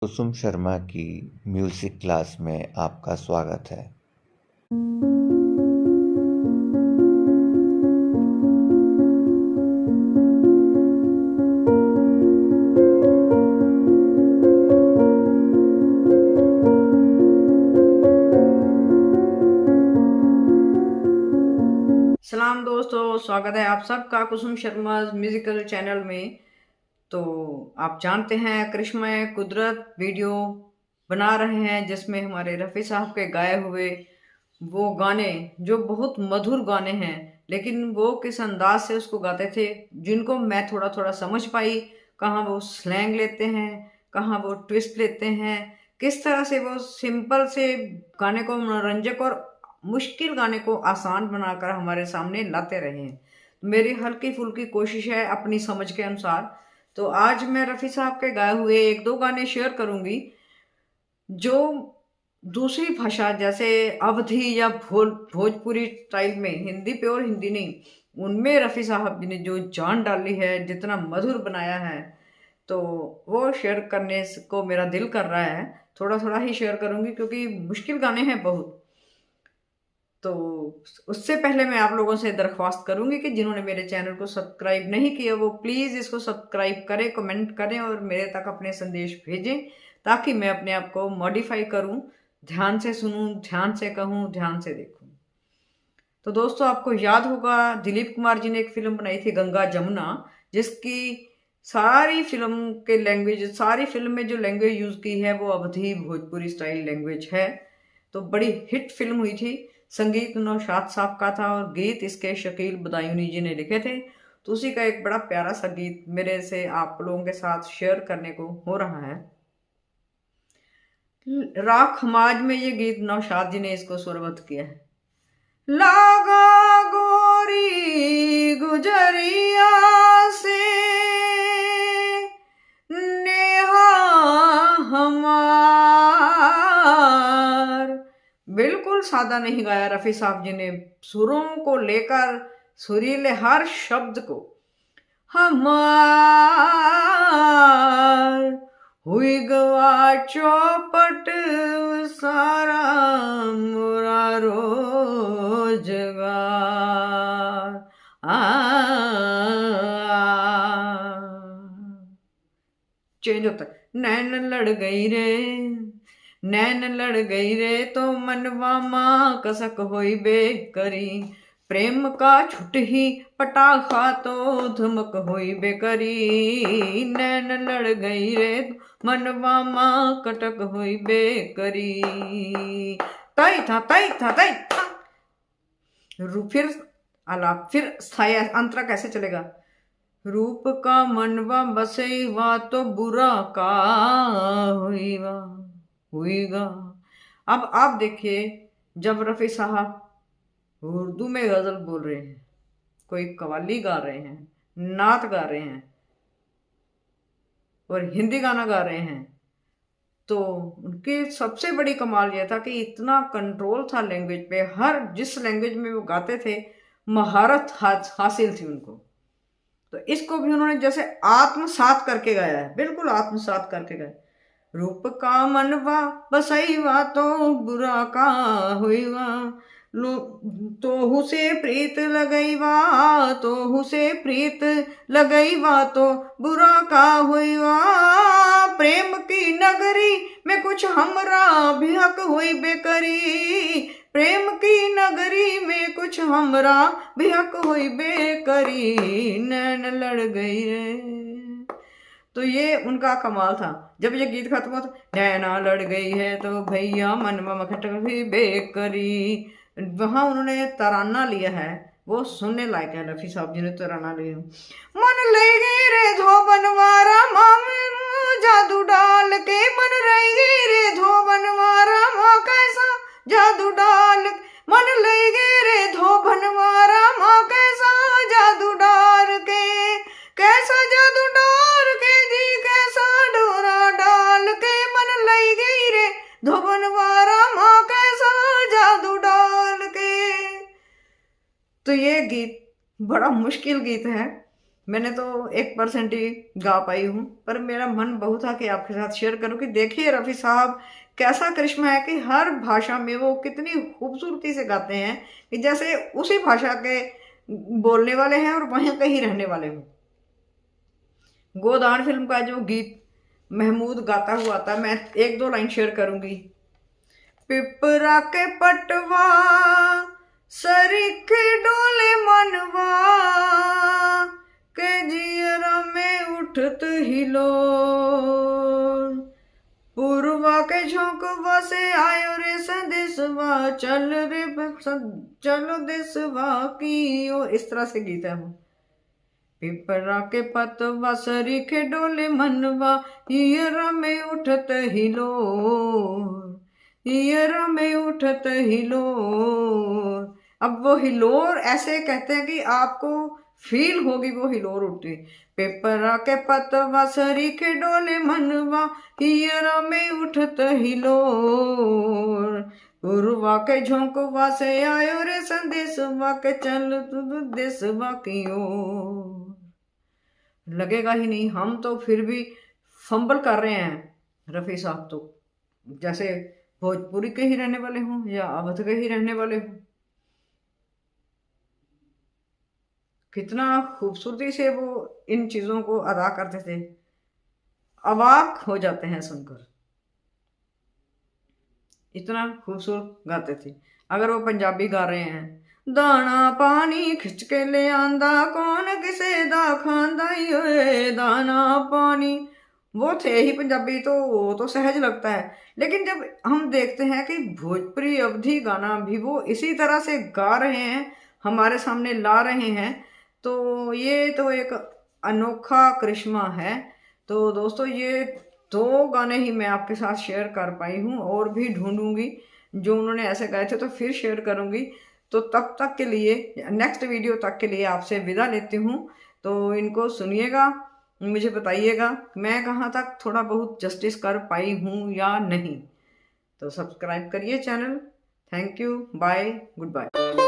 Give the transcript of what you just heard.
कुसुम शर्मा की music class में आपका स्वागत है। सलाम दोस्तों, स्वागत है आप सबका कुसुम शर्मा म्यूजिकल चैनल में। तो आप जानते हैं कृष्णमय कुदरत वीडियो बना रहे हैं जिसमें हमारे रफ़ी साहब के गाए हुए वो गाने जो बहुत मधुर गाने हैं, लेकिन वो किस अंदाज से उसको गाते थे जिनको मैं थोड़ा थोड़ा समझ पाई। कहाँ वो स्लैंग लेते हैं, कहाँ वो ट्विस्ट लेते हैं, किस तरह से वो सिंपल से गाने को मनोरंजक और मुश्किल गाने को आसान बनाकर हमारे सामने लाते रहे हैं। मेरी हल्की फुल्की कोशिश है अपनी समझ के अनुसार। तो आज मैं रफ़ी साहब के गाए हुए एक दो गाने शेयर करूंगी जो दूसरी भाषा जैसे अवधी या भोजपुरी स्टाइल में, हिंदी प्योर हिंदी नहीं, उनमें रफ़ी साहब ने जो जान डाली है, जितना मधुर बनाया है, तो वो शेयर करने को मेरा दिल कर रहा है। थोड़ा थोड़ा ही शेयर करूंगी क्योंकि मुश्किल गाने हैं बहुत। तो उससे पहले मैं आप लोगों से दरख्वास्त करूंगी कि जिन्होंने मेरे चैनल को सब्सक्राइब नहीं किया वो प्लीज़ इसको सब्सक्राइब करें, कमेंट करें और मेरे तक अपने संदेश भेजें ताकि मैं अपने आप को मॉडिफाई करूं, ध्यान से सुनूं, ध्यान से कहूं, ध्यान से देखूं। तो दोस्तों, आपको याद होगा दिलीप कुमार जी ने एक फिल्म बनाई थी गंगा जमुना, जिसकी सारी फिल्म के लैंग्वेज, सारी फिल्म में जो लैंग्वेज यूज की है वो अवधी भोजपुरी स्टाइल लैंग्वेज है। तो बड़ी हिट फिल्म हुई थी। संगीत नौशाद साहब का था और गीत इसके शकील बदायूनी जी ने लिखे थे। तो उसी का एक बड़ा प्यारा सा गीत मेरे से आप लोगों के साथ शेयर करने को हो रहा है। राख हमाज में ये गीत नौशाद जी ने इसको स्वरबद्ध किया है। लागा गोरी गुजरिया से नेहा हमार। बिल्कुल सादा नहीं गाया रफ़ी साहब जी ने, सुरों को लेकर सुरीले हर शब्द को। हमार हुई गवा चौपट सारा मोरा रोजगार। चेंज होता है। नैन लड़ गई रे, नैन लड़ गई रे तो मनवा माँ कसक होई बेकरी। प्रेम का छुट ही पटाखा तो धमक होई बेकरी। नैन लड़ गई रे तो मनवा माँ कटक होई बेकरी। तई था तई था तई था। फिर आलाप, फिर स्थाई अंतरा कैसे चलेगा। रूप का मनवा बसैवा तो बुरा का हुईगा हुईगा। अब आप देखिए, जब रफ़ी साहब उर्दू में गजल बोल रहे हैं, कोई कव्वाली गा रहे हैं, नात गा रहे हैं और हिंदी गाना गा रहे हैं, तो उनकी सबसे बड़ी कमाल यह था कि इतना कंट्रोल था लैंग्वेज पे। हर जिस लैंग्वेज में वो गाते थे महारत हासिल थी उनको। तो इसको भी उन्होंने जैसे आत्मसात करके गाया है, बिल्कुल आत्मसात करके गाया। रूप का मनवा बसैवा तो बुरा का हुईवा। तो से प्रीत लगैवा, तो से प्रीत लगैवा तो बुरा का हुईवा। प्रेम की नगरी में कुछ हमरा भी हक हुई बेकरी। प्रेम की नगरी में कुछ हमरा भी हक हुई बेकरी। नैन लड़ गई रे। तो ये उनका कमाल था। जब ये गीत खत्म हुआ तो नैना लड़ गई है तो भैया मन मखटक भी बेकरी। वहां उन्होंने तराना लिया है, वो सुनने लायक है। रफ़ी साहब जी ने तराना लिया। मन ले गई रे धोबनवारा मामे जादू डाल के। मन रह गई रे धोबनवारा माँ कैसा जादू डाल। मन ले गई रे धोबनवारा माँ कैसा जादू डाल के। कैसा जादू डाल के जी, कैसा डोरा डाल के। मन लई गई रे धोबनवारा माँ कैसा जादू डाल के। तो ये गीत बड़ा मुश्किल गीत है, मैंने तो 1% ही गा पाई हूँ, पर मेरा मन बहुत था कि आपके साथ शेयर करूँ कि देखिए रफ़ी साहब कैसा करिश्मा है कि हर भाषा में वो कितनी खूबसूरती से गाते हैं कि जैसे उसी भाषा के बोलने वाले हैं और वहीं कहीं रहने वाले हों। गोदान फिल्म का जो गीत महमूद गाता हुआ था, मैं 1-2 लाइन शेयर करूंगी। पिपरा के पटवा सरीखे डोले मनवा के जियरा में उठत हिलो, पूर्वा के झोंकवा से आयो रे संदेशवा, चल रे चलो देशवा की ओर। इस तरह से गीत है वो। पिपरा के पतवा सरीखे डोले मनवा, हियरा में उठत हिलोर, हियरा में उठत हिलोर। अब वो हिलोर ऐसे कहते हैं कि आपको फील होगी वो हिलोर उठे। पिपरा के पतवा सरीखे डोले मनवा, हियरा में उठत हिलोर, उर्वा के झोंकवा से आयो रे संदेशवा के चल तू देशवा की ओर। लगेगा ही नहीं, हम तो फिर भी फंबल कर रहे हैं। रफ़ी साहब तो जैसे भोजपुरी के ही रहने वाले हों या अवध के ही रहने वाले हों। कितना खूबसूरती से वो इन चीज़ों को अदा करते थे, अवाक हो जाते हैं सुनकर। इतना खूबसूरत गाते थे। अगर वो पंजाबी गा रहे हैं, दाना पानी खिंच के ले आंदा कौन किसे दा खांदा ये दाना पानी, वो थे ही पंजाबी तो वो तो सहज लगता है। लेकिन जब हम देखते हैं कि भोजपुरी अवधी गाना भी वो इसी तरह से गा रहे हैं, हमारे सामने ला रहे हैं, तो ये तो एक अनोखा करिश्मा है। तो दोस्तों ये 2 गाने ही मैं आपके साथ शेयर कर पाई हूँ, और भी ढूंढूंगी जो उन्होंने ऐसे गाए थे तो फिर शेयर करूंगी। तो तब तक के लिए, नेक्स्ट वीडियो तक के लिए आपसे विदा लेती हूँ। तो इनको सुनिएगा, मुझे बताइएगा मैं कहाँ तक थोड़ा बहुत जस्टिस कर पाई हूँ या नहीं। तो सब्सक्राइब करिए channel. Thank you, bye, good bye.